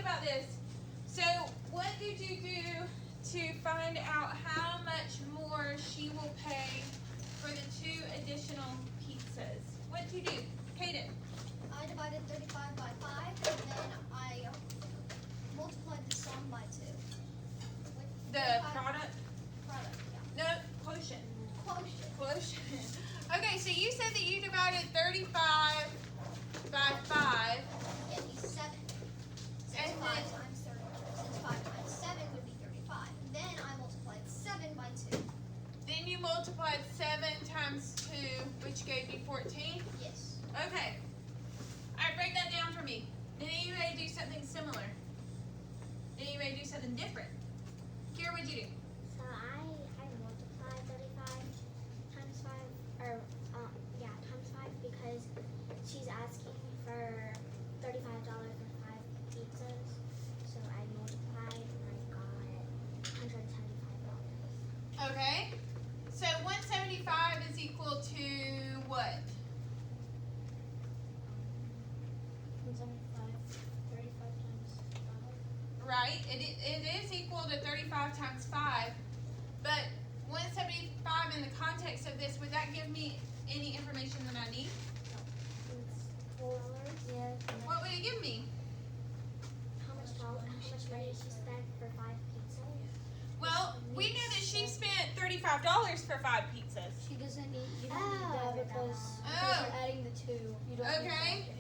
about this. So, what did you do to find out how much more she will pay for the 2 additional pizzas? What did you do? Kaden? I divided 35 by 5, and then I multiplied the sum by 2. The product? Product, yeah. No, quotient. Quotient. Okay, so you said that you divided 35 by 5. Get me 7. Since And 5 then- times 30. Since 5 times 7 would be 35. Then I multiplied 7 by 2. Then you multiplied 7 times 2, which gave you 14. Yes. Okay. Alright, break that down for me. Did anybody do something similar? Did anybody do something different? Kira, what'd you do? So I multiplied 35 times 5, or times 5 because she's asking for $35 for 5 pizzas. So I multiplied and I got $175. Okay. So 175 is equal to what? 175, 35 times 5. Right. It is equal to 35 times 5. But 175 in the context of this, would that give me any information that I need? It's $4. Yeah. What would it give me? How much money did she spend for 5 pizzas? Well, we know that she spent $35 for 5 pizzas. She doesn't need, you don't Oh. need that because Oh. you're adding the 2. You don't Okay. need that.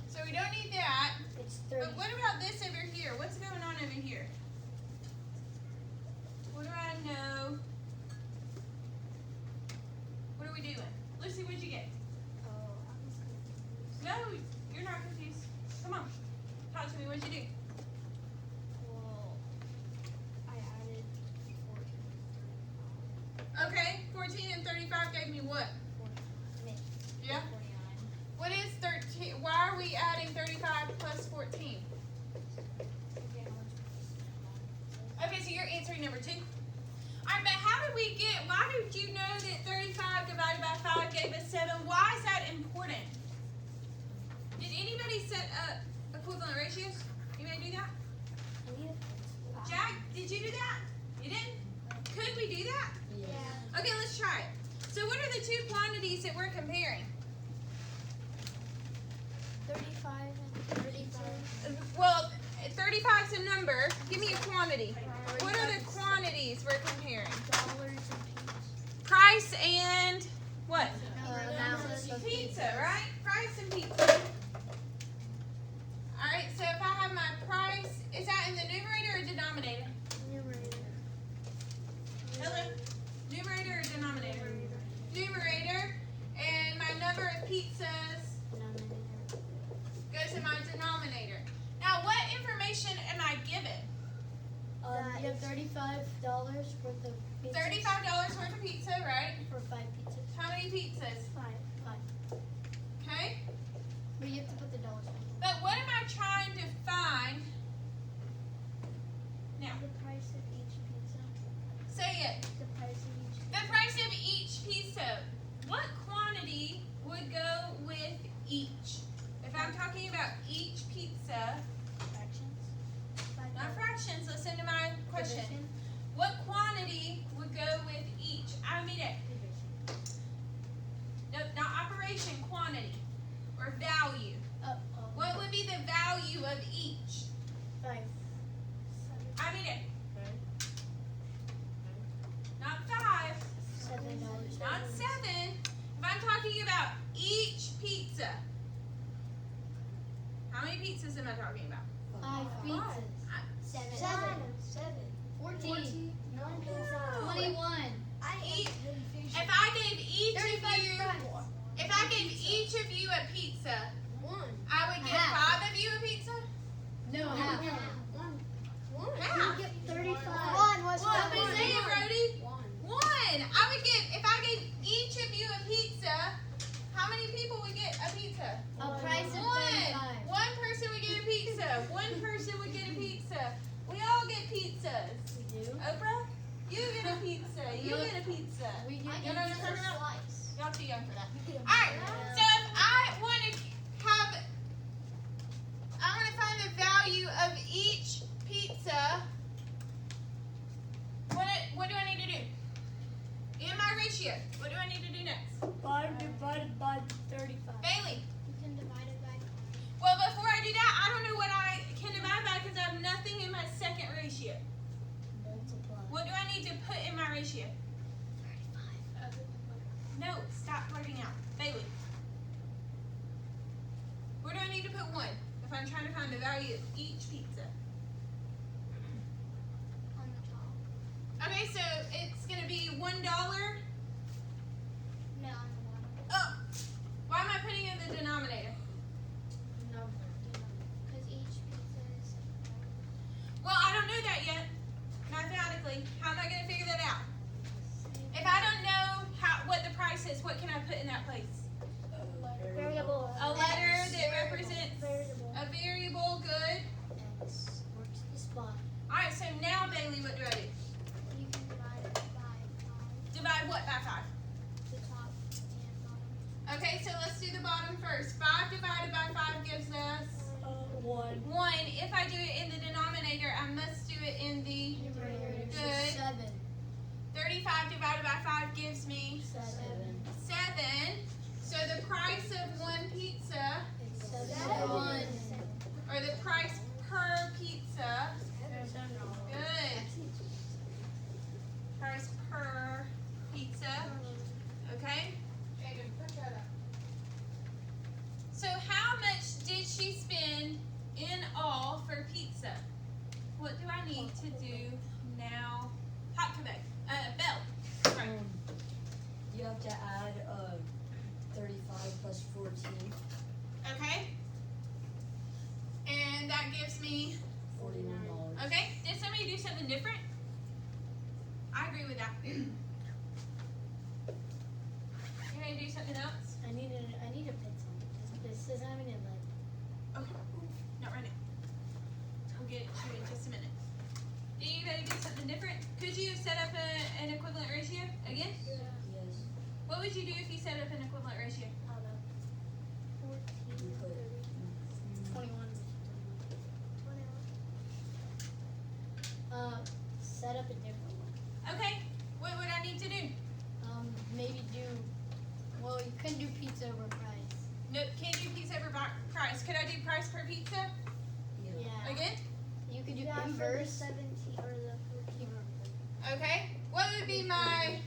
So we don't need that. It's But 30. what about this over here? What's going on over here? What do I know? What are we doing? Lucy, what'd you get? Oh, I was confused. No, you're not confused. Come on. Talk to me. What'd you do? Well, I added 14. Okay, 14 and 35 gave me what? Yeah? 49. What is 13? Why are we adding 35 plus 14? Okay, so you're answering number 2. Alright, but how did we get, why did you know that 35 divided by 5 gave us 7? Why is that important? Did anybody set up equivalent ratios? Anybody do that? Jack, did you do that? You didn't? Could we do that? Yeah. Okay, let's try it. So what are the 2 quantities that we're comparing? 35 and 35. Well, 35 is a number. Give me a quantity. What are the quantities we're comparing? Dollars and peas. Price and what? Balance of Pizza, right? Price and pizza. Alright, so if I have my price, is that in the numerator or denominator? Hello? Numerator or denominator? Numerator. And my number of pizzas goes in my denominator. Now, what information am I given? You have $35 worth of pizza. $35 worth of pizza, right? For 5 pizzas. How many pizzas? 5. Okay. But you have to put the dollars in. But what am I trying to find? Now, The price of each pizza. say it. The price of each pizza. The price of each pizza. What quantity would go with each? If I'm talking about each pizza, Fractions. not fractions, listen to my question. Division. What quantity would go with each? I mean it. Nope, not operation, quantity. Or value. What would be the value of each? 5. I mean it. Not 5, $7. not 7. If I'm talking about each pizza, how many pizzas am I talking about? 5 pizzas. 7. 14. 21. If I gave each of you, if I gave each of you a pizza, I would give Half. 5 of you a pizza. No, half. Half. 35. What? Say it, Brody. 1. I would give, if I gave each of you a pizza, how many people would get a pizza? A price of 1. 35. One person would get a pizza. One person would get a pizza. We all get pizzas. We do. Oprah, you get a pizza. You get a pizza. We get You know what I'm talking about? Slice. Y'all too young for that. Alright, so if I want to find the value of each No, stop blurting out. Bailey. Where do I need to put 1 if I'm trying to find the value of each pizza? On the top. Okay, so it's going to be $1. No, on the bottom. Oh, why am I putting in the denominator? Because each pizza is. Well, I don't know that yet. Mathematically, how am I going to figure that out? If I don't know what the price is, what can I put in that place? Variable. A letter that represents Variable. a variable. Good. X works the spot. All right. So now, Bailey, what do I do? You can divide it by 5. Divide what by 5? The top and bottom. Okay. So let's do the bottom first. 5 divided by 5 gives us 1. 1. If I do it in the denominator, I must do it in the good. 7. 35 divided by 5 gives me 7. 7. So the price of 1 pizza, 7. or the price per pizza, good. Price per pizza, okay? So how much did she spend in all for pizza? What do I need to do now? Hot Quebec. Belle. Right. You have to add 35 plus 14. Okay. And that gives me, $49. okay. Did somebody do something different? I agree with that. You gonna do something else? I need a pencil. This doesn't have any lead. Okay. Not right now. I'll get it to you in just a minute. Did anybody do something different? Could you set up an equivalent ratio again? Yes. What would you do if you set up an equivalent ratio? You put 21. Set up a different one. Okay. What would I need to do? Maybe well, you couldn't do pizza over price. No, can't do pizza over price. Could I do price per pizza Yeah. again? You could do Yeah, for the inverse. 17 or the 14. Okay. What would be my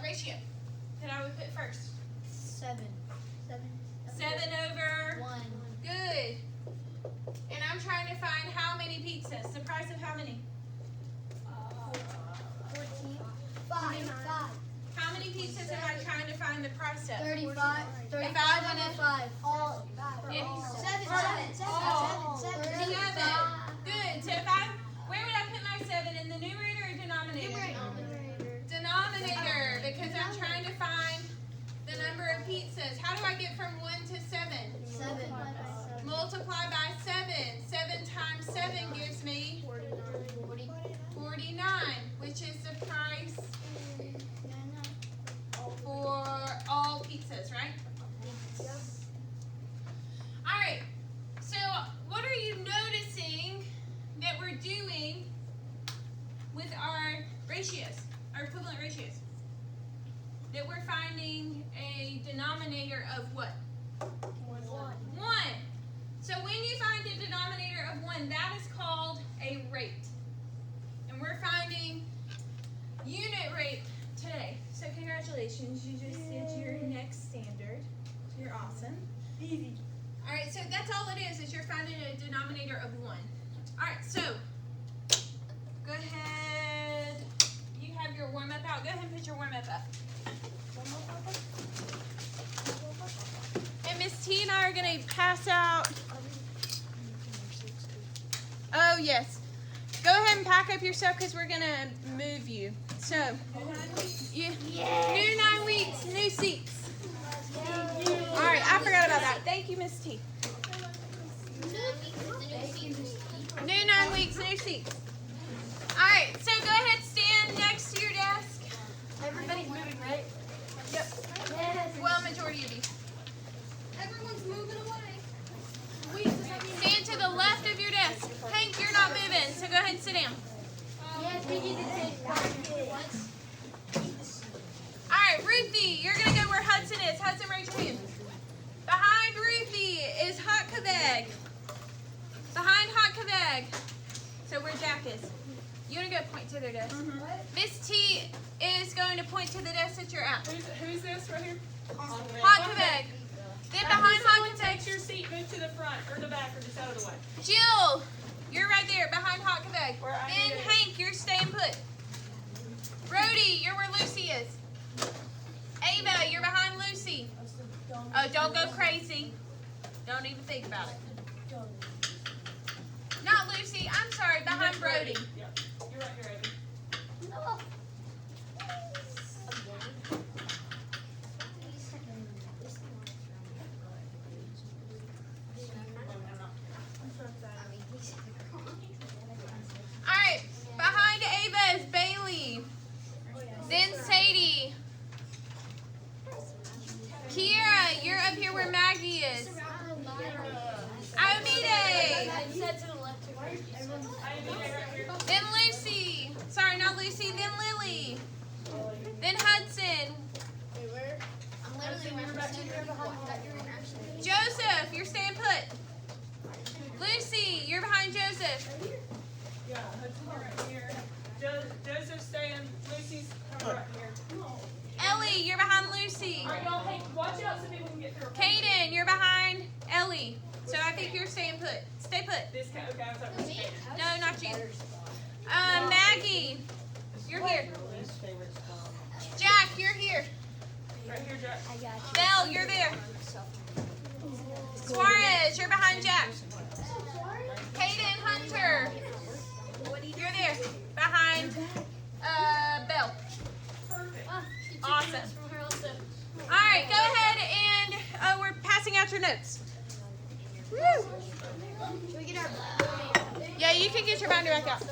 ratio that I would put first? 7. 7 over 1. good. And I'm trying to find how many pizzas. The price of how many? 14. 5. How many pizzas am I trying to find the price of? 35. If 35 I over wanna- 5. All. If- 7. 7. Good. So where would I put my 7? In the numerator or denominator? Denominator, because I'm trying to find the number of pizzas. How do I get from 1 to 7? 7. Multiply by 7. 7 times 7 gives me 49, which is the price for all pizzas, right? All right. So what are you noticing that we're doing with our ratios, our equivalent ratios? That we're finding a denominator of what? 1. So when you find a denominator of 1, that is called a rate. And we're finding unit rate today. So congratulations, you just did your next standard. You're awesome. Easy. All right, so that's all it is you're finding a denominator of 1. All right, so go ahead. You have your warm-up out. Go ahead and put your warm-up up. And Miss T and I are going to pass out. Oh, yes. Go ahead and pack up your stuff because we're going to move you. So, new 9 weeks, new seats. All right, I forgot about that. Thank you, Miss T. New 9 weeks, new seats. All right, so go ahead, stand next to your desk. Everybody's moving, right? Yep. Well, majority of you. Everyone's moving away. Stand to the left of your desk. Hank, you're not moving, so go ahead and sit down. Yes, we did the same. All right, Ruthie, you're going to go where Hudson is. Hudson, raise your hand. Behind Ruthie is Hot Quebec. Behind Hot Quebec. So where Jack is. You want to go go point to their desk. Mm-hmm. Miss T is going to point to the desk that you're at. Who's this right here? Hockaveg. Then behind Someone Hockaveg, takes your seat, move to the front or the back or just out of the way. Jill, you're right there behind Hockaveg. Where I Then need it. Hank, you're staying put. Brody, you're where Lucy is. Ava, you're behind Lucy. Oh, don't go crazy. Don't even think about it. Not Lucy. I'm sorry, behind Brody. Yep. You're right here, Abby. No. All right, behind Ava is Bailey. Then Sadie. Kiera, you're up here where Maggie is. Aomide. Then Lucy. Sorry, not Lucy. Then Lily. Then Hudson. I'm literally representing what Joseph, you're staying put. Lucy, you're behind Joseph. Yeah, Hudson, you're right here. Joseph's staying. Lucy's coming right here. Ellie, you're behind Lucy. All right, y'all. Hey, watch out so people can get through. Kaden, you're behind Ellie. So I think you're staying put. Stay put. This guy. Okay, I was like, this guy. No, not you. Maggie, you're here. Jack, you're here. Right here, Jack. Belle, you're there. Suarez, you're behind Jack. Kaden Hunter, you're there. Behind Belle. Awesome. All right, go ahead and we're passing out your notes. Woo. Should we get our Yeah, you can get your binder back out.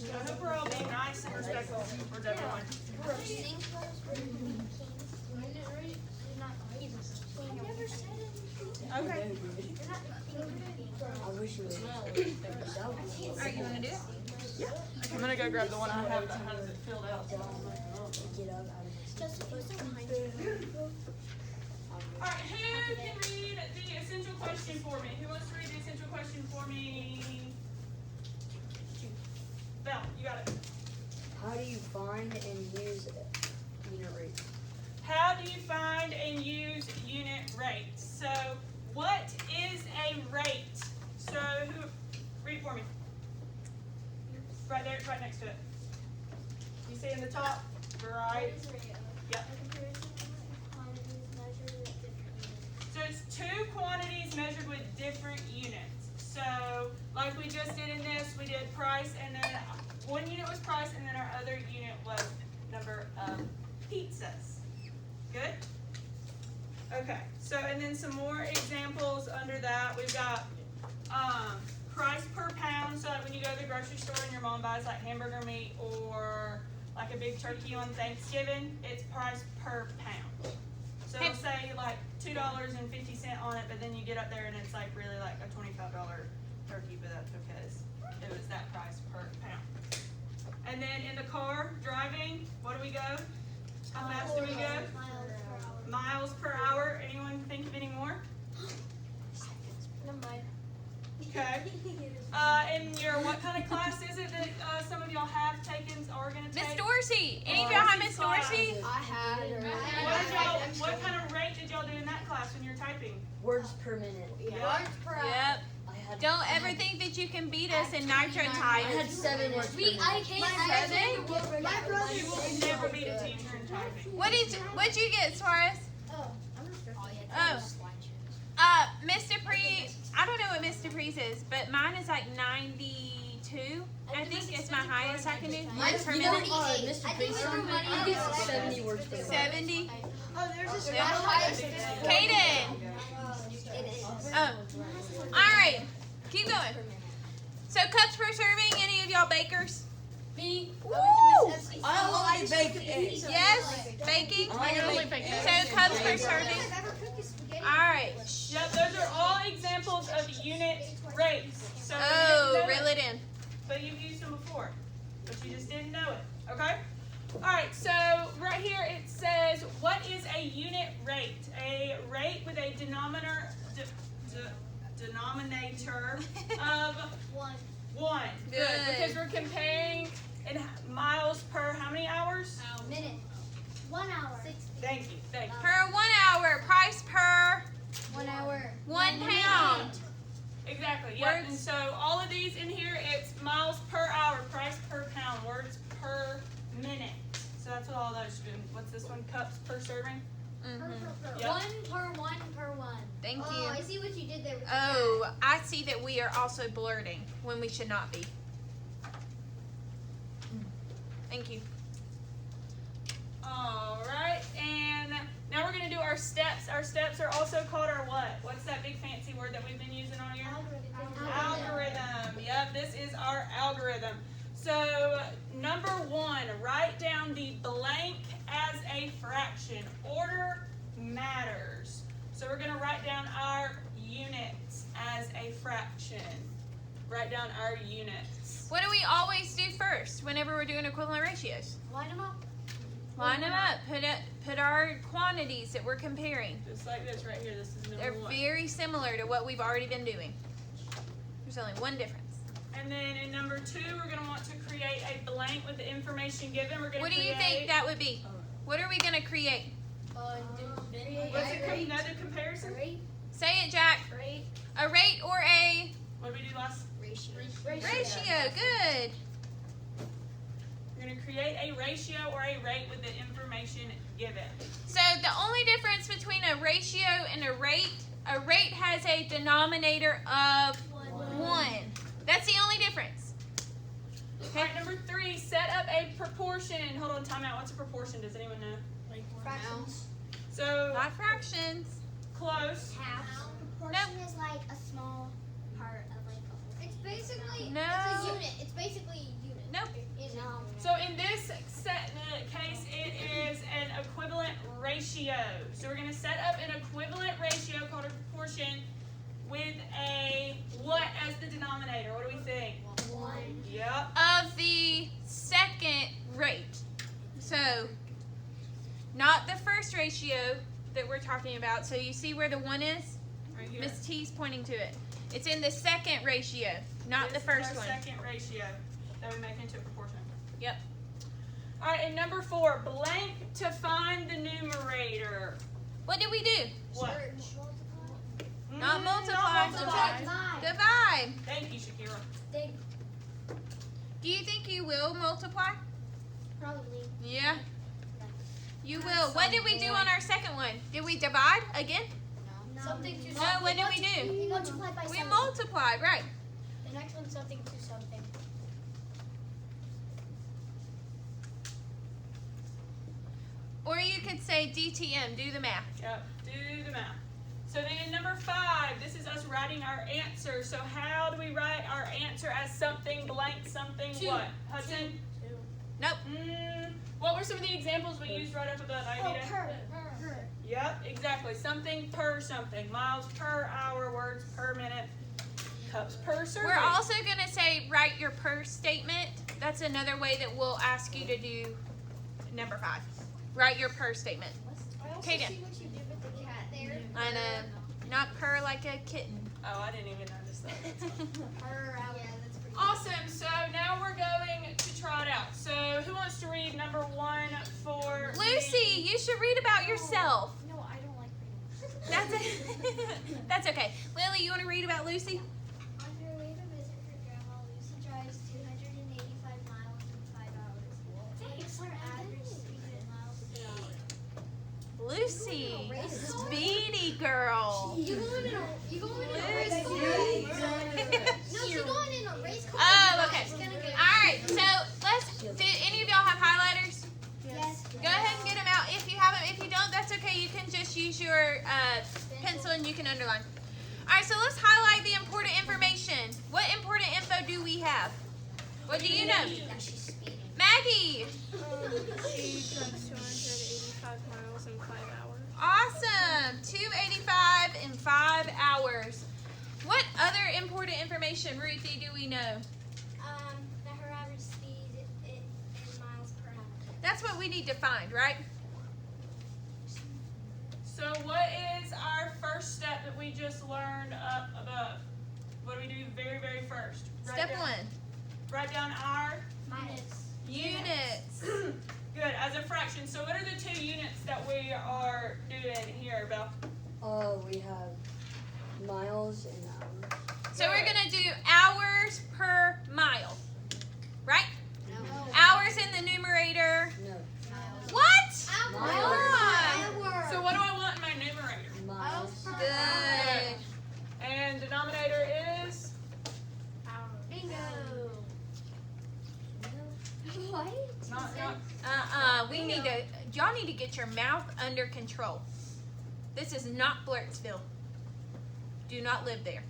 I hope we're all being nice and respectful towards everyone. Okay. I wish you would. Are you gonna do it? I'm gonna go grab the one I have that has it filled out. Get up out of Alright, who can read the essential question for me? Who wants to read the essential question for me? Belle, you got it. How do you find and use unit rates? How do you find and use unit rates? So, what is a rate? So, read it for me. Right there, right next to it. You see in the top, right? Yep. So it's two quantities measured with different units. So, like we just did in this, we did price, and then one unit was price, and then our other unit was number of pizzas. Good? Okay, so and then some more examples under that. We've got price per pound. So like when you go to the grocery store and your mom buys like hamburger meat or like a big turkey on Thanksgiving, it's price per pound. So it'll say like $2.50 on it, but then you get up there and it's like really like a $25 turkey, but that's because it was that price per pound. And then in the car, driving, what do we go? How fast do we go? Miles per hour. Anyone think of any more? Okay. In your, what kind of class is it that some of y'all have taken or are going to take? Miss Dorsey. Any of y'all have Miss Dorsey? I had. What kind of rate did y'all do in that class when you were typing? Words per minute. Words per hour. Yep. I had. Don't ever think that you can beat us in nitro I type. had 7 words per minute. My brother You will never beat a teacher in typing. What'd you get, Suarez? Miss Dupree, I don't know what Miss Dupree's is, but mine is like 92 72. I think is my highest I can do. Mine's Per you know, minute. Mr. I think Payson, everybody he gets else- 70 words per minute. 70. Oh, there's Yeah. a Kaden. It is. Oh. All right. Keep going. So cups per serving. Any of y'all bakers? Me? Woo! I only bake eggs. Yes. Baking. I only bake eggs. So cups per serving. I've ever cooked this spaghetti. All right. Yep, those are all examples of unit rates. So you Oh, didn't know reel it in. but you've used them before, but you just didn't know it, okay? All right, so right here it says, what is a unit rate? A rate with a denominator of 1. Good, Good. because we're comparing in miles per how many hours? Minute. 1 hour. 60. Thank you. Per 1 hour. Price per 1 hour. 1 pound. Exactly, yeah, Words. and so all of these in here, it's miles per hour, price per pound, words per minute. So that's what all those do. What's this one? Cups per serving? Mhm. Yep. 1 per 1 per 1. Thank Oh, I you. see what you did there with the Oh, I see that we are also blurting when we should not be. Thank you. All right, and now we're gonna do our steps. Our steps are also called our what? What's that big fancy word that we've been using all year? Algorithm. Yep, this is our algorithm. So number 1, write down the blank as a fraction. Order matters. So we're gonna write down our units as a fraction. Write down our units. What do we always do first whenever we're doing equivalent ratios? Line them up. Line them up. Put our quantities that we're comparing. Just like this right here. This is They're number 1. very similar to what we've already been doing. There's only one difference. And then in number 2, we're going to want to create a blank with the information given. We're going to What do you think that would be? What are we going to create? What's another comparison? Say it, Jack. Rate. A rate or a What did we do last? ratio. Good. We're going to create a ratio or a rate with the information given. So the only difference between a ratio and a rate has a denominator of 1. That's the only difference. All right, number 3, set up a proportion. Hold on, time out. What's a proportion? Does anyone know? fractions. So, Not fractions. close. Half. Proportion is like a small part of like a It's basically No. it's a unit. It's basically a unit. Nope. No. So in this case, it is an equivalent ratio. So we're going to set up an equivalent ratio called a proportion with a what as the denominator? What do we think? 1. Yep. Of the second rate. So, not the first ratio that we're talking about. So you see where the 1 is? Right here. Miss T's pointing to it. It's in the second ratio, not This the first is our one. second ratio that we make into a proportion. Yep. All right, and number 4, blank to find the numerator. What did we do? What? Not multiply. Not multiply. Divide. Thank you, Shakira. Do you think you will multiply? Probably. Yeah. You will. What did we do on our second one? Did we divide again? Something to No, what did we do? You multiply by We 7. multiplied, right. The next one's something to something. Or you could say DTM, do the math. Yep, do the math. So then in number 5, this is us writing our answer. So how do we write our answer as something blank something what? Hudson? Nope. What were some of the examples we used right up above, Aida? Per. Yep, exactly. Something per something. Miles per hour, words per minute, cups per serving. We're also going to say write your per statement. That's another way that we'll ask you to do number 5. Write your per statement. I also Kaden. see what you did with the cat there. I know. Not purr like a kitten. Oh, I didn't even notice that. Yeah, that's pretty. Awesome. So now we're going to try it out. So who wants to read number 1 for Lucy, you should read about yourself. No, I don't like reading. That's That's okay. Lily, you want to read about Lucy? On her way to visit her grandma, Lucy drives 285 miles in 5 hours. Takes her average speed in miles per hour. Lucy, Race car? speedy girl. You going in a race car? Lucy. No, she's going in a race car. Oh, okay. Yes? Did any of y'all have highlighters? Yes. Go ahead and get them out. If you have them, if you don't, that's okay. You can just use your pencil and you can underline. All right, so let's highlight the important information. What important info do we have? What do you know? She's speeding. Maggie. She drives 285 miles in 5 hours. Awesome. 285 in 5 hours. What other important information, Ruthie, do we know? That her average speed in miles per hour. That's what we need to find, right? So what is our first step that we just learned up above? What do we do very, very first? Step one. Write down our Minus. Units. good as a fraction. So what are the 2 units that we are doing here, Belle? We have miles and hours. So we're going to do hours per mile. Right? No. Hours in the numerator. No. What? Miles. Come on. So what do I want in my numerator? Miles. Good. And denominator is? Bingo. What? Not. We need to, y'all need to get your mouth under control. This is not Blurtsville. Do not live there.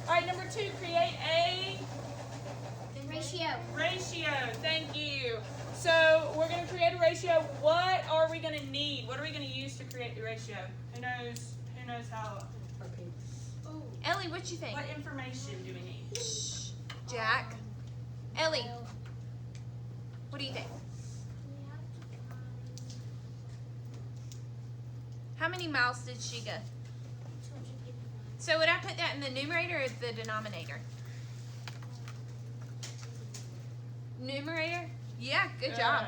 All right, number 2, create a Ratio. ratio. Thank you. So we're going to create a ratio. What are we going to need? What are we going to use to create the ratio? Who knows how? Ellie, what you think? What information do we need? Shh. Jack. Ellie, what do you think? How many miles did she go? So would I put that in the numerator or the denominator? Numerator? Yeah, good job.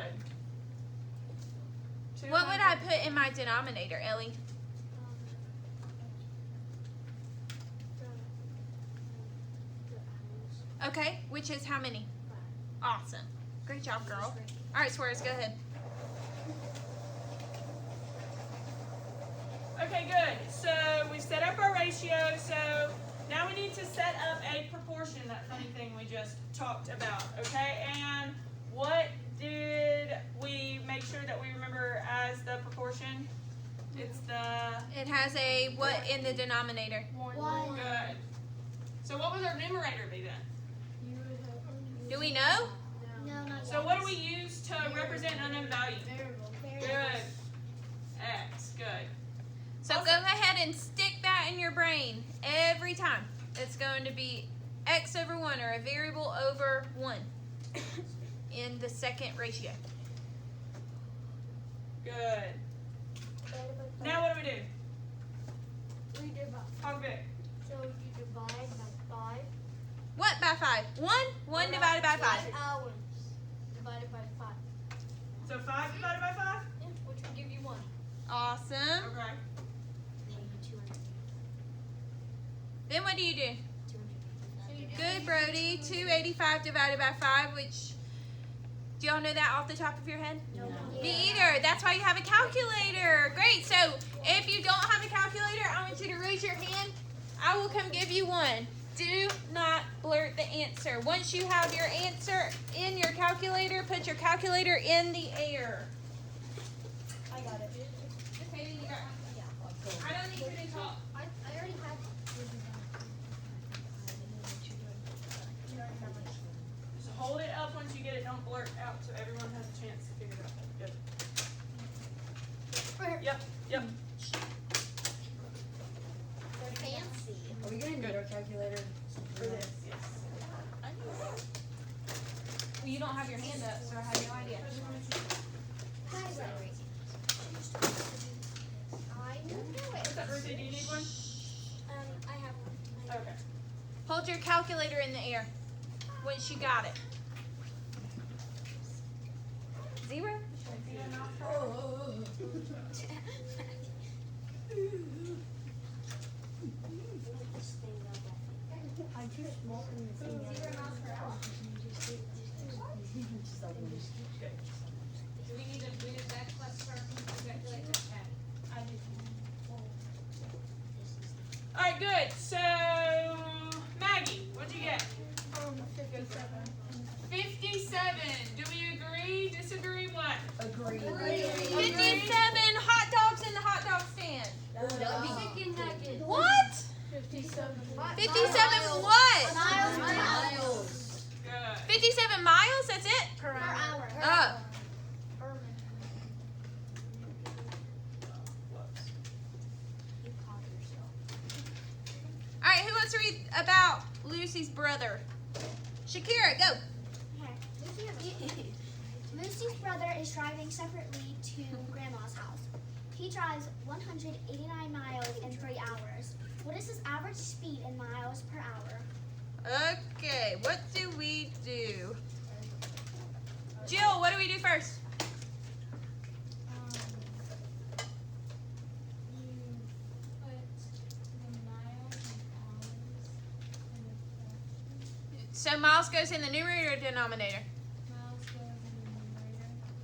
What would I put in my denominator, Ellie? Okay, which is how many? Awesome. Great job, girl. All right, Suarez, go ahead. Okay, good. So we've set up our ratio. So now we need to set up a proportion, that funny thing we just talked about, okay? And what did we make sure that we remember as the proportion? It's the... It has a what in the denominator? One. Good. So what would our numerator be then? Do we know? No, not So what do we use to represent an unknown value? Good. X. Good. So go ahead and stick that in your brain every time. It's going to be x over 1 or a variable over 1 in the second ratio. Good. Now what do we do? We divide. Talk big. So you divide by 5. What by 5? 1? 1 divided by 5. Hours divided by 5. So 5 divided by 5? Which will give you 1. Awesome. Okay. Then what do you do? 200. Good, Brody. 285 divided by 5, which, do y'all know that off the top of your head? No. Me either. That's why you have a calculator. Great. So if you don't have a calculator, I want you to raise your hand. I will come give you one. Do not blurt the answer. Once you have your answer in your calculator, put your calculator in the air. I got it. Okay, you got one. I don't need you to talk. I already had Just hold it up once you get it. Don't blurt out so everyone has a chance to figure it out. Good. Yep. Yep. fancy. Are we gonna need our calculator? For this, yes. Well, you don't have your hand up, so I have no idea. I know it. What's up, Ruthie? Do you need one? I have one. Okay. Hold your calculator in the air once you got it. 0? I'm too small for this thing. 0 miles per hour. Do we need to do that plus calculate that cat? I do. All right, good. So, Maggie, what'd you get? 57. Do we agree? Disagree? What? Agree. 57 hot dogs in the hot dog stand. Oh, that'd be Chicken nuggets. What? 57. 57 what? miles. Good. 57 miles? That's it? Per hour. Oh. All right, who wants to read about Lucy's brother? Shakira, go. Lucy's brother is driving separately to Grandma's house. He drives 189 miles in 3 hours. What is his average speed in miles per hour? Okay, what do we do? Jill, what do we do first? So miles goes in the numerator or denominator?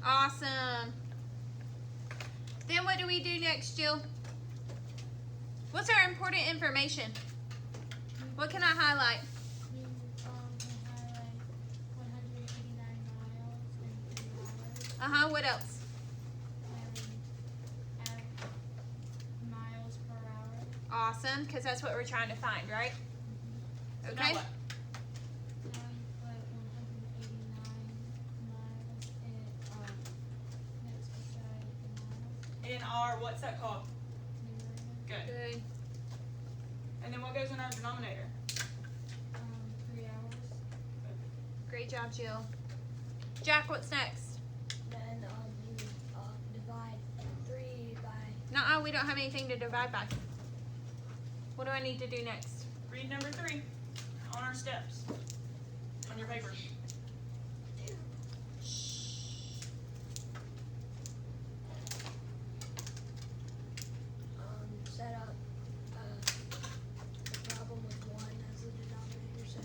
Awesome. Then what do we do next, Jill? What's our important information? What can I highlight? What else? Miles per hour. Awesome, because that's what we're trying to find, right? So Okay. now what? In our, what's that called? Good. Good. And then what goes in our denominator? 3 hours. Great job, Jill. Jack, what's next? Then you divide 3 by. Nuh-uh, we don't have anything to divide by. What do I need to do next? Read number 3 on our steps on your paper. Set up the problem with 1 as the denominator, so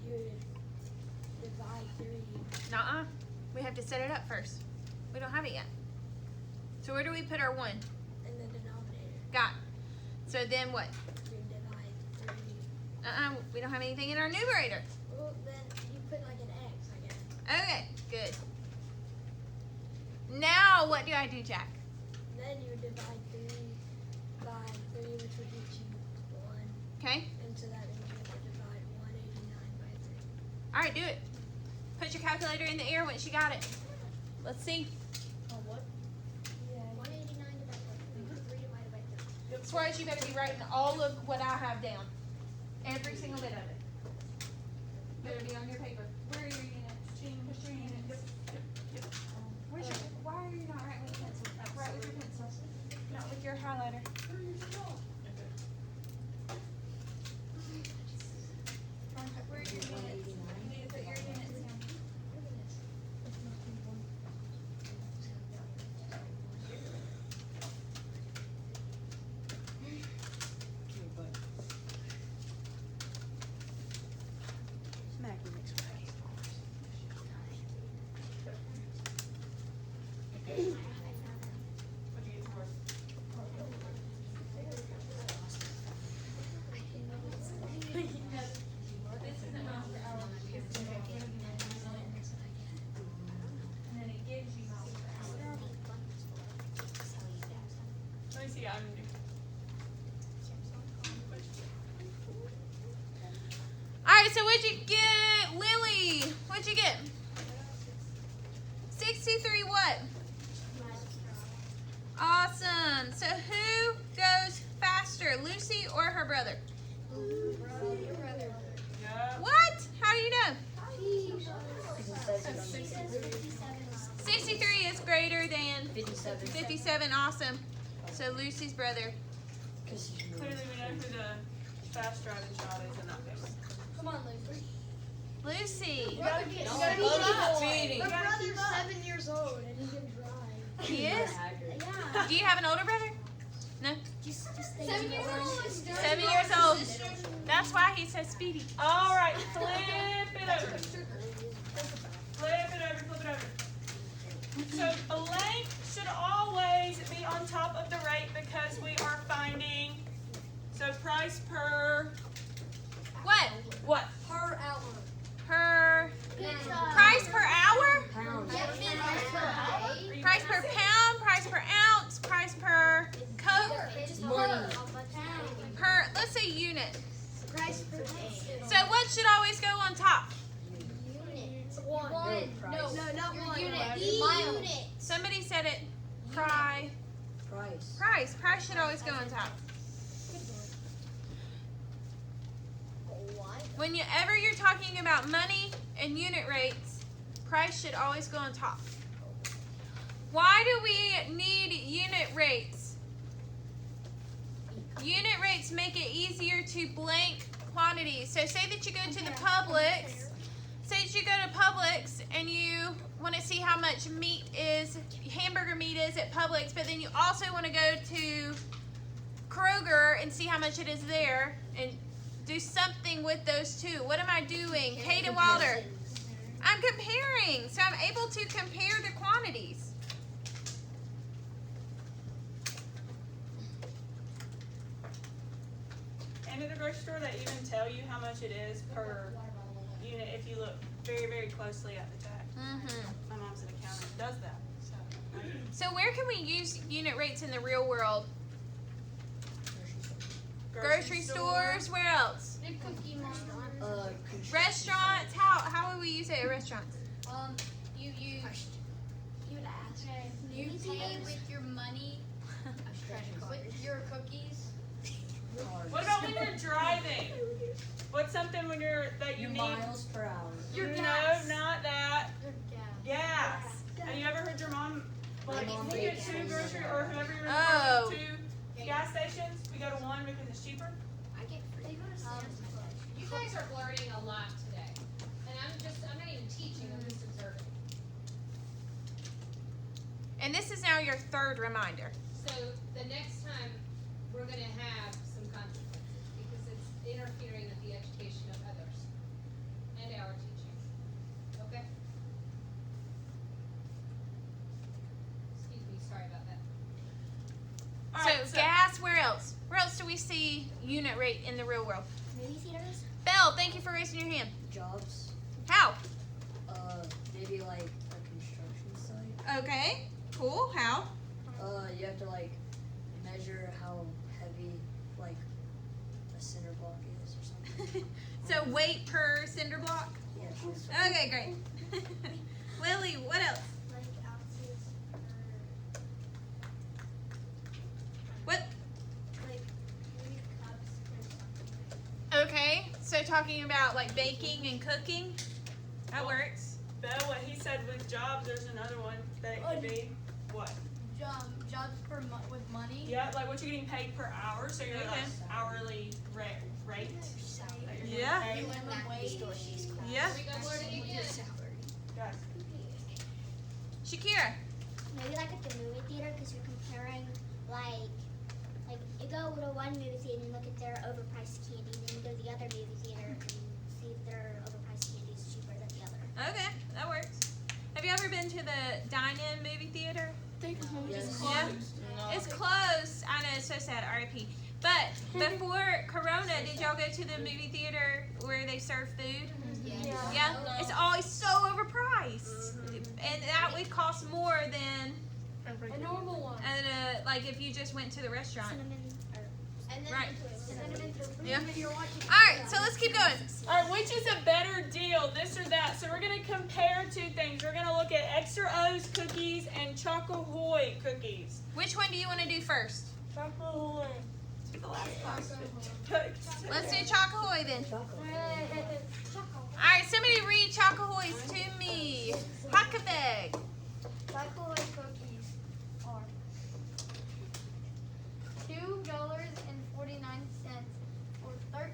you would divide 3. Nuh-uh. We have to set it up first. We don't have it yet. So where do we put our 1? In the denominator. Got it. So then what? You divide 3. We don't have anything in our numerator. Well, then you put like an X, I guess. Okay, good. Now what do I do, Jack? Then you would divide 3 by 3, which would get you 1. Okay. And so that means you have to divide 189 by 3. All right, do it. Put your calculator in the air once you got it. Let's see. 189 divided by 3 divided by 3. Suarez, you better be writing all of what I have down. Every single bit of it. Better be on your paper. Where are your units? Jean, what's your units? Where's your, why are you not writing with a pencil? Write with your pencil, not with your highlighter. Where are your units? You need to put your units down. What'd you get for us? And then it gives you miles per hour. Let me see. I'm. All right, so what'd you get, Lily? What'd you get? 63 what? Awesome. So who goes faster, Lucy or her brother? Yeah. What? How do you know? Because it says it on the 63 is greater than 57. 57. Awesome. So Lucy's brother. Because Clearly, we know who the fast driving child is in that family. Come on, Lucy. Lucy. My brother's 7 years old and he can drive. He is? Yeah. Do you have an older brother? No. Just 7 years old. 7 years old. That's why he's so speedy. All right, flip it over. Flip it over, flip it over. So blank should always be on top of the rate because we are finding, so price per, What? what? Per hour. Per say unit. Price per day. So what should always go on top? Unit. One. price. No, not Your one. unit. The Miles. unit. Somebody said it. Price. Price should always go on top. What? Whenever you're talking about money and unit rates, price should always go on top. Why do we need unit rates? Unit rates make it easier to blank quantities. So say that you go to the Publix. Say that you go to Publix and you want to see how much hamburger meat is at Publix, but then you also want to go to Kroger and see how much it is there and do something with those two. What am I doing? Kate and Wilder. I'm comparing. So I'm able to compare the quantities. And at the grocery store, they even tell you how much it is per unit if you look very, very closely at the tag. My mom's an accountant, does that. So, So where can we use unit rates in the real world? Grocery stores. Where else? The Cookie Monster. Restaurants. How would we use it at restaurants? You use. You would ask. You pay with your money. With your cookies. What about when you're driving? What's something when that you Your need? miles per hour. Your no, gas. not that. Your gas. Gas. Have you ever heard your mom? Like, My mom if we get hates two gas. grocery or whoever you're in Oh. two gas stations, we go to one because it's cheaper. I get free. You guys are learning a lot today. And I'm not even teaching, I'm just observing. And this is now your third reminder. So the next time, we're gonna have some consequences because it's interfering with the education of others and our teaching. Okay? Excuse me, sorry about that. All right, So gas. Where else? Where else do we see unit rate in the real world? Movie theaters? Belle, thank you for raising your hand. Jobs. How? Maybe like a construction site. Okay. Cool. How? You have to like measure how heavy like a cinder block is or something. So weight per cinder block. Yeah, sure. Okay, great. Lily, what else? Like ounces What? like 3 cups or something. Okay. So talking about like baking and cooking. That works. Bell, what he said with jobs, there's another one that it could be. What? Jobs with money. Yeah, like what you're getting paid per hour, so your Okay. like hourly rate. That you're Yeah. getting paid. Minimum wage. Yeah. Here we go learning again. Guys, Shakira. Maybe like at the movie theater because you're comparing like you go to one movie theater and look at their overpriced candy, then you go to the other movie theater and see if their overpriced candy is cheaper than the other. Okay, that works. Have you ever been to the dine-in movie theater? Yes. Yeah. It's closed. I know, it's so sad. R.I.P. But before Corona, did y'all go to the movie theater where they serve food? Yeah. It's always so overpriced, and that would cost more than A normal one. like if you just went to the restaurant. Cinnamon And then Right. cinnamon Yeah. if you're watching. All right, so let's keep going. all right, which is a better deal, this or that? So we're gonna compare two things. We're gonna look at Extra O's cookies and Chocohoy cookies. Which one do you want to do first? Chocohoy. Let's do Chocohoy then. Chocolate. All right, somebody read Chocohoys to me. Huckabeg. Chocolate cookies are $2.49 for 13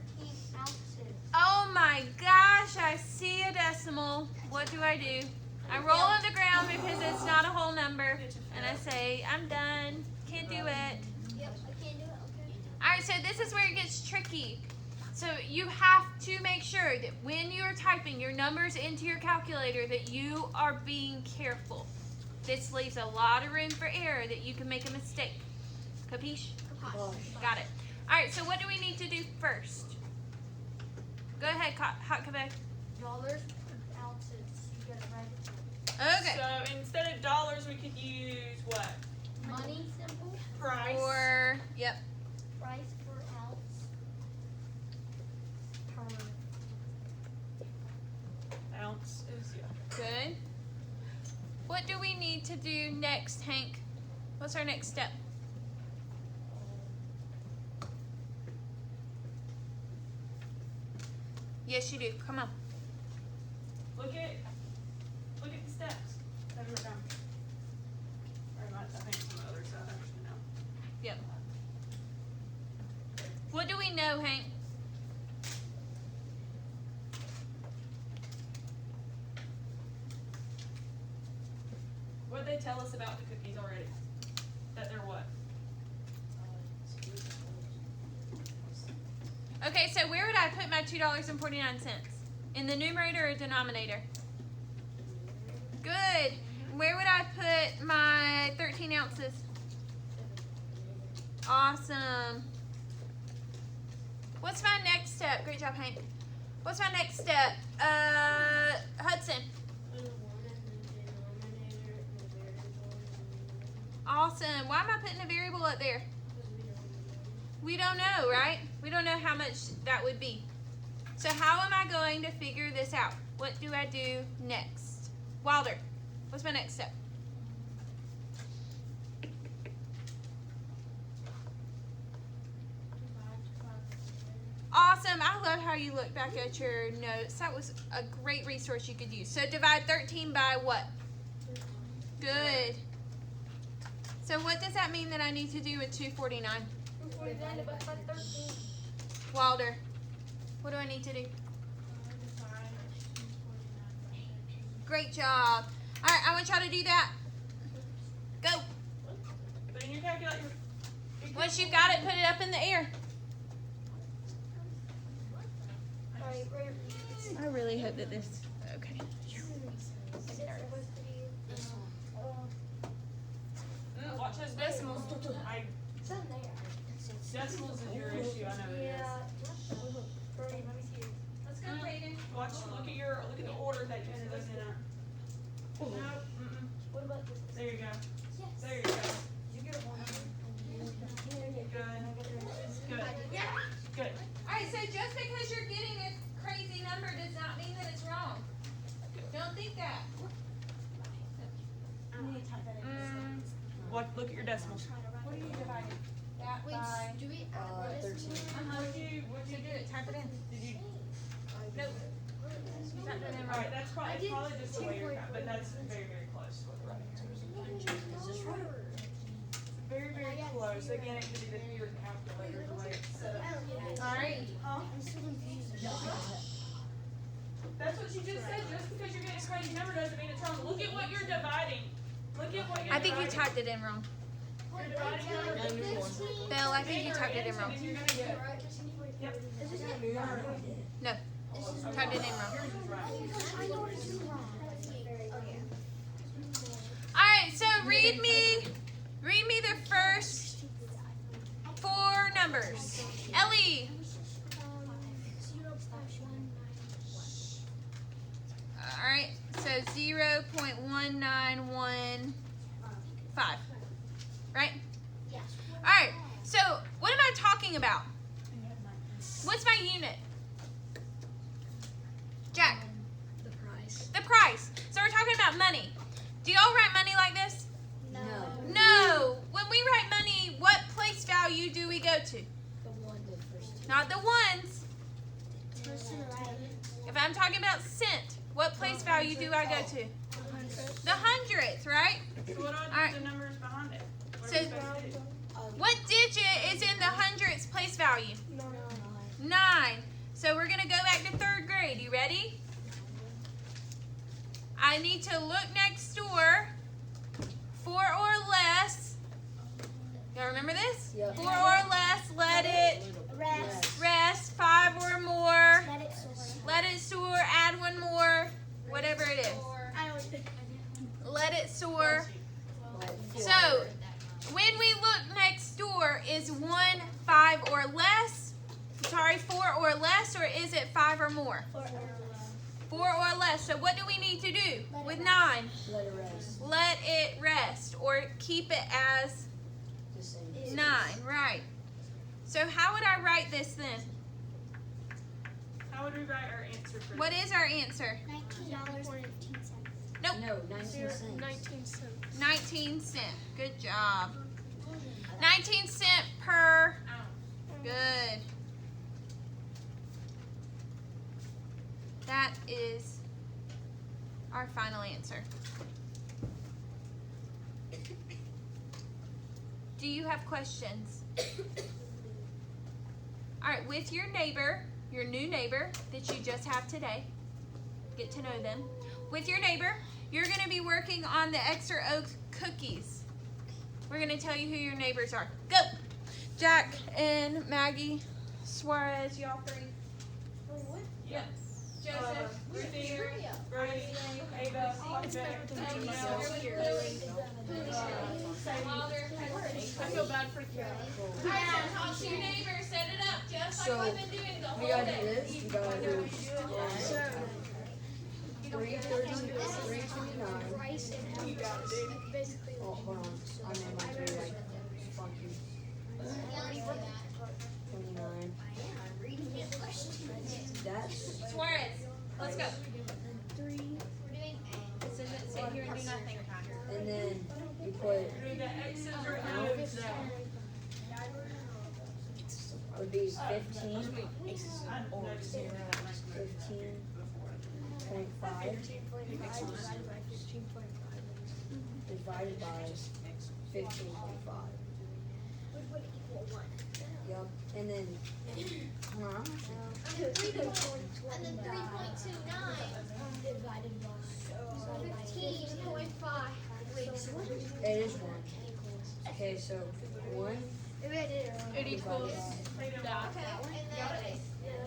ounces. Oh my gosh, I see a decimal. What do? I roll on the ground because it's not a whole number. And I say, I'm done. Can't do it. Yep, I can't do it. Okay. Alright, so this is where it gets tricky. So you have to make sure that when you're typing your numbers into your calculator that you are being careful. This leaves a lot of room for error that you can make a mistake. Capiche? Got it. Alright, so what do we need to do first? Go ahead, Hot Quebec. Dollars per ounces. You gotta write it down. Okay. So instead of dollars, we could use what? Money symbol. Price. Or, yep. Price per ounce. ratio. Good. What do we need to do next, Hank? What's our next step? Yes, you do. Come on. Look at the steps that we were done. Very much, I think some other stuff actually now. Yep. What do we know, Hank? What did they tell us about the cookies already? That they're what? Okay, so where would I put my $2.49? In the numerator or denominator? Good. Where would I put my 13 ounces? Awesome. What's my next step? Great job, Hank. What's my next step? Hudson. Awesome. Why am I putting a variable up there? We don't know, right? We don't know how much that would be. So how am I going to figure this out? What do I do next? Wilder, what's my next step? Awesome. I love how you look back at your notes. That was a great resource you could use. So divide 13 by what? Good. So what does that mean that I need to do with 249? Wilder, what do I need to do? Great job. All right, I want y'all to do that. Go. Put in your calculator. Once you've got it, put it up in the air. I really hope that this, okay. Watch those decimals. Decimals is your issue, I know it is. Let's go, Brayden. Watch, look at the order that you enter those in. No, there you go. There you go. Good. Good. All right, so just because you're getting a crazy number does not mean that it's wrong. Don't think that. Look at your decimals. What are you dividing? That by? Do we add this? 13. What'd you So do it. Type it in. did you? Nope. Type it in All right. right, that's probably just the way you're at, but that's very, very close to what the right answer is. Is this right? Very, very close. Again, it could be that your calculator, the way it's set up. All right. I'm still confused. That's what you just said. Just because you're getting a crazy number doesn't mean it's wrong. Look at what you're dividing. Look at what you're I think you dividing. typed it in wrong. You're dividing number. Bill, I think you typed it in wrong. And you're gonna get. Yep. No. Typed it in wrong. Yours is right. All right, so read me the first 4 numbers. Ellie. All right, so 0.1915, right? Yes. All right, so what am I talking about? What's my unit? Jack. The price. The price. So we're talking about money. Do y'all write money like this? No. No. When we write money, what place value do we go to? The one, the first two. Not the ones. First to the right. If I'm talking about cent, what place value do I go to? The hundredths, right? So what are Alright. the numbers behind it? What So- are we supposed to do? What digit is in the hundredths place value? 9. So we're going to go back to 3rd grade. You ready? I need to look next door. 4 or less. Y'all remember this? Yep. 4 or less, let it Rest. rest. 5 or more, Let it soar. let it soar. Add 1 more, whatever it is. I always pick Let it soar. Like, So, when we look next door, is 1 5 or less? Sorry, 4 or less, or is it 5 or more? 4 or less. So what do we need to do with 9? let it rest. Let it rest, or keep it as The same. 9, right? So how would I write this then? How How would we write our answer for What is our answer? $19.15. No, 19 cents. 19 cents. 19 cent. Good job. 19 cent per. Good. That is our final answer. Do you have questions? All right, with your neighbor, your new neighbor that you just have today, get to know them. With your neighbor, you're going to be working on the Exeter Oaks cookies. We're going to tell you who your neighbors are. Go! Jack and Maggie Suarez, y'all three. Yes. Joseph. Ruthie, Brody, Ava, I feel bad for Kara. Alright, now talk to your neighbor, set it up just So, like we've been doing the We whole gotta do day. this. We gotta do 329. Rice and basically. Oh, hold on. I'm on my three, like, fuck you. 29. That's Suarez, let's go. We're doing This isn't sit here and do nothing. and then you put Do the X's or O's. would be 15. 15.5 divided by 15.5. would equal 1. Yep. And then And then 3.29 divided by 15.5. it is 1. Okay, so 1 It equals that.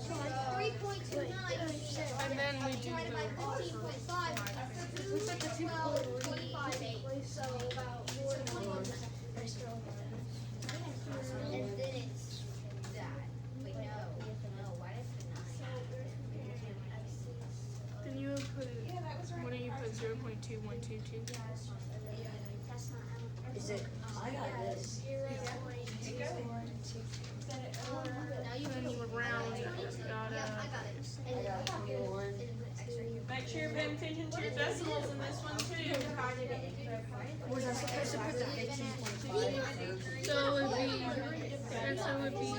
So 3.29 And then we do divided by the 15.5. We took the 12.58. So about 41. And then it's that. Wait, no. Why did Then you would put it. Why don't you put 0.2122? is it? I got this. Now you Then you would round. I got it. I got 21. Make sure you're paying attention to your decimals in this one too. Was I supposed to put the 15.5? So it would be. And so it would be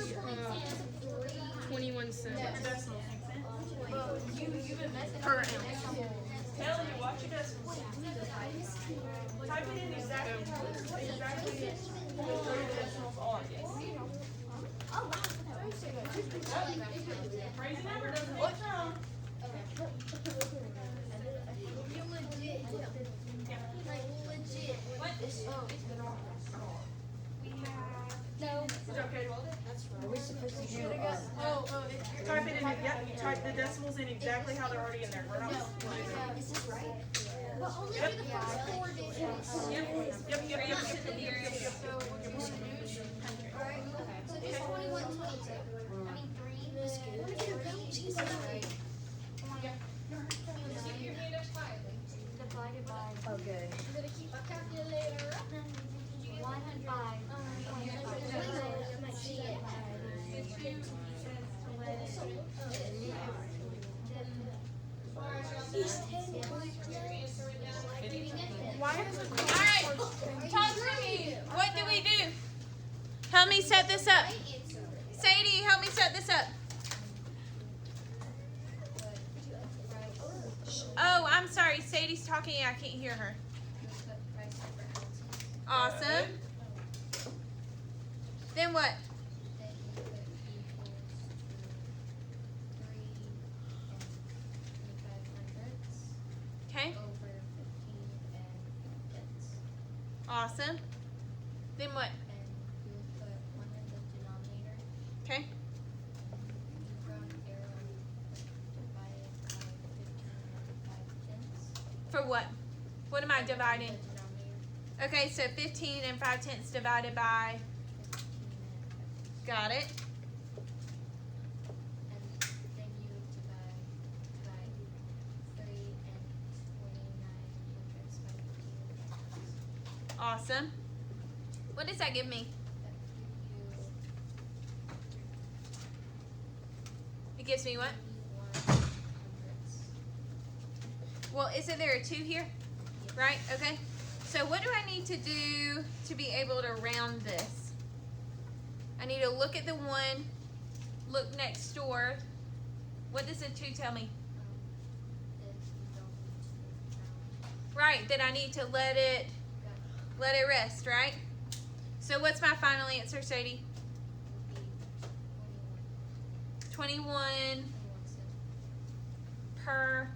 21 cents per ounce. Kelly, watch your decimals. Type it in exactly what the decimals are. Crazy number doesn't look wrong. Is it okay? Are we supposed to do Type it in, yep, type the decimals in exactly how they're already in there. We're not. But only Yep. do the first 4 digits. Yep. Alright, so just 21, 22. I mean 3. Jesus. Keep your hand up quietly. Divided by. okay. I'm gonna keep my calculator. 105. Why is it? Alright, talk to me. What do we do? Help me set this up. Sadie, help me set this up. Oh, I'm sorry. Sadie's talking. I can't hear her. Awesome. Then what? Okay. Awesome. Then what? Okay. For what? What am I dividing? Okay, so 15 and 5/10 divided by. Got it. Awesome. What does that give me? It gives me what? Well, isn't there a 2 here? Right? Okay. So what do I need to do to be able to round this? I need to look at the 1, look next door. What does the 2 tell me? Right, that I need to let it rest, right? So what's my final answer, Sadie? 21 per.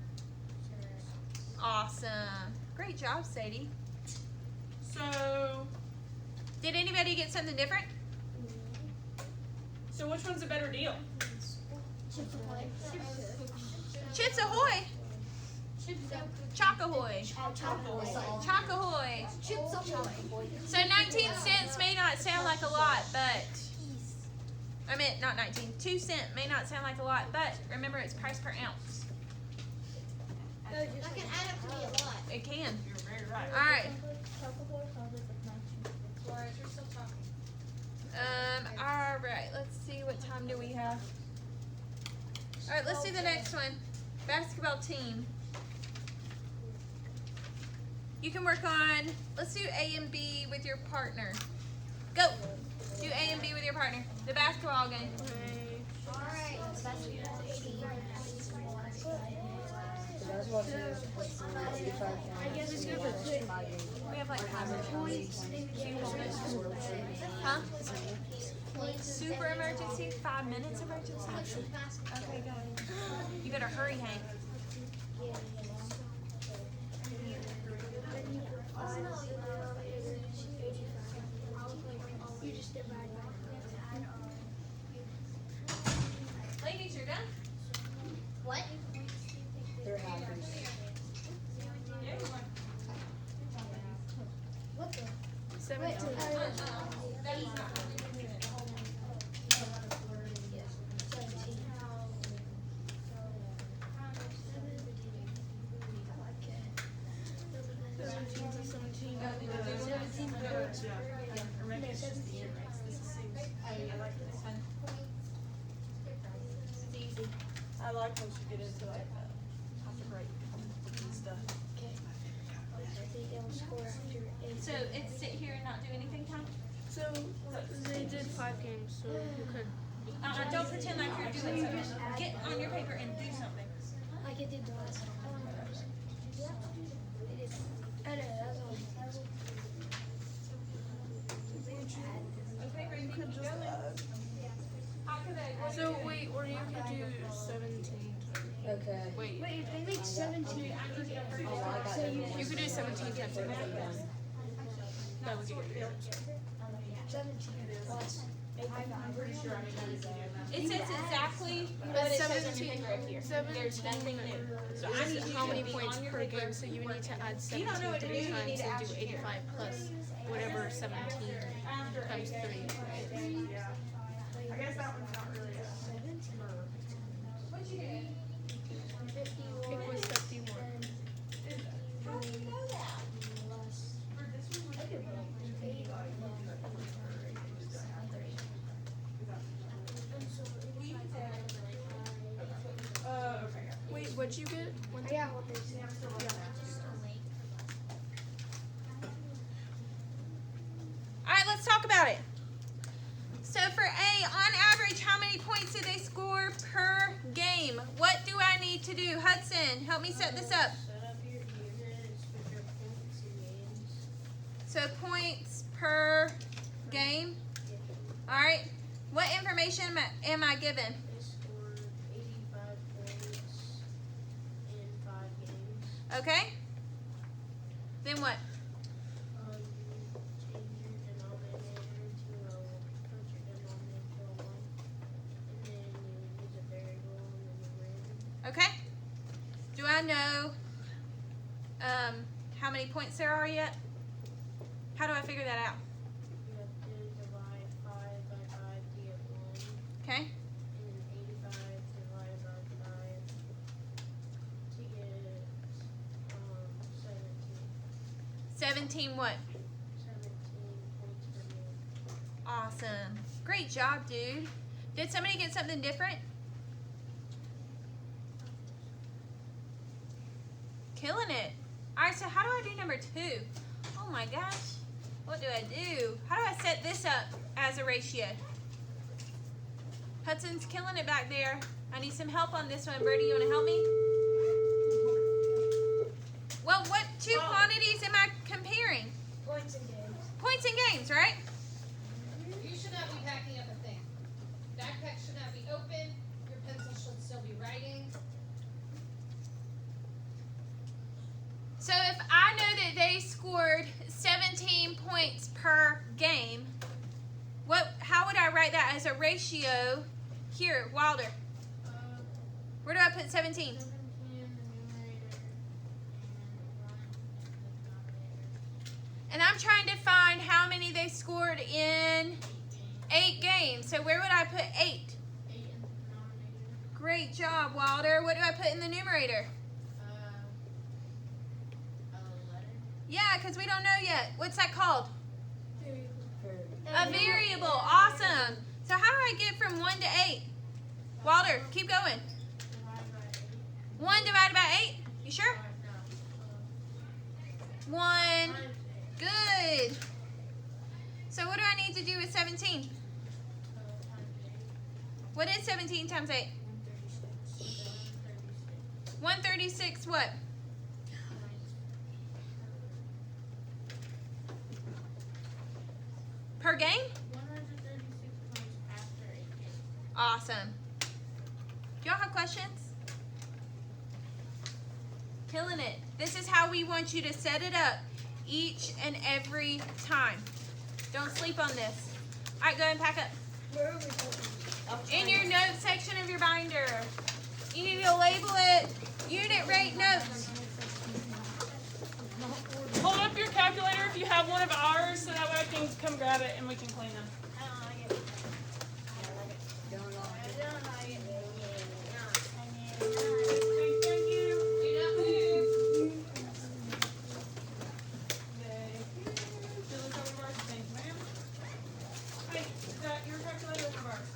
Awesome. Great job, Sadie. So, Did anybody get something different? so which one's a better deal? Chips Ahoy! Choc Ahoy! Choc Ahoy! So 19 cents may not sound like a lot, but I meant not 19. 2 cents may not sound like a lot, but remember it's price per ounce. That can add up to be a lot. It can. You're very right. All right. Laura, you're still talking. All right. Let's see. What time do we have? All right. Let's do the next one. Basketball team. You can work on. Let's do A and B with your partner. Go. Do A and B with your partner. The basketball game. Alright. We have like 5 minutes. Huh? Super emergency? 5 minutes emergency? Okay, go. You better hurry, Hank. Ladies, you're done? What? They're hackers. What the? 17. Or maybe it's just the end race. This is I like this one. It's easy. I like once you get into like after break and stuff. So it's sit here and not do anything time? So they did 5 games, so you could. Don't pretend like you're doing something. Get on your paper and do something. I could do that. Okay, great. You could just add. So wait, or you could do 17. Okay. Wait, Wait, they make 17. Oh, I got it. you could do 17 times 17. That would give you 17 plus. I'm pretty sure I mean It says exactly what But it says on your 17, paper up here. 17 There's nothing new. So I need is you how to many be points on your per paper. game, so you would need to add You don't know 17 what to do, 3 you times need to and ask do your 85 plus whatever 17 times 3. Yeah. I guess that one's not really What'd you do? It was 51. How do you know that? okay. Wait, what'd you get? Yeah. All right, let's talk about it. So for A, on average, how many points do they score per game? What do I need to do? Hudson, help me set this up. So points per game. All right. What information am I given? They scored 85 points in 5 games. Okay. Then what? Change your denominator to a put your denominator to a 1. And then you use a variable and then you win. Okay. Do I know how many points there are yet? How do I figure that out? You have to divide 5 by 5 to get 1. Okay. And then 85 divided by 5 to get 17. 17 what? 17 points per game. Awesome. Great job, dude. Did somebody get something different? killing it. All right, so how do I do number 2? Oh my gosh. What do I do? How do I set this up as a ratio? Hudson's killing it back there. I need some help on this one. Birdie, you want to help me? Well, what two quantities am I comparing? Points and games. Points and games, right? You should not be packing up a thing. Backpack should not be open. Your pencil should still be writing. So if I know that they scored 17 points per game, how would I write that as a ratio here, Wilder? Where do I put 17? 17 in the numerator and 1 in the denominator. And I'm trying to find how many they scored in 8 games. So where would I put 8? 8 in the denominator. Great job, Wilder. What do I put in the numerator? A letter. Yeah, because we don't know yet. What's that called? Variable. A variable. Awesome. So how do I get from 1 to 8? Wilder, keep going. Divided by 8. 1 divided by 8? You sure? No. 1. Times 8. Good. So what do I need to do with 17? Times 8. What is 17 times 8? 136. 136 what? Per game? 136 points after 8 games. Awesome. Do y'all have questions? Killing it. This is how we want you to set it up each and every time. Don't sleep on this. All right, go ahead and pack up. Where are we going? In your notes section of your binder. You need to label it unit rate notes. Hold up your calculator if you have one of ours, so that way I can come grab it and we can clean them. I don't like it. Don't know. I don't like it. Thank you. Do not move. Fill this over ours. Thank you, ma'am. Hey, is that your calculator or one of ours?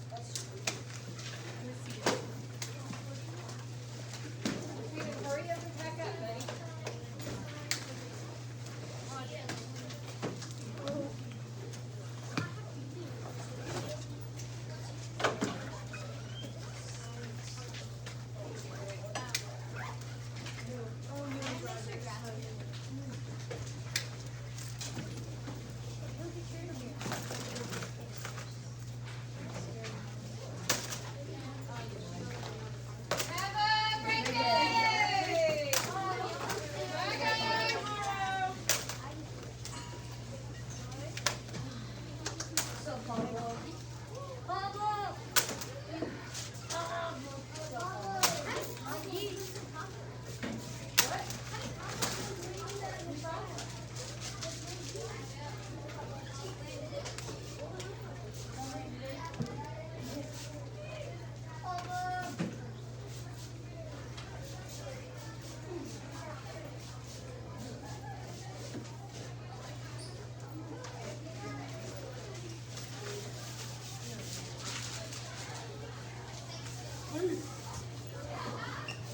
Let me see it. Hurry up and pack up, buddy. Have a great day! Bye, guys! So Pablo. Pablo. What is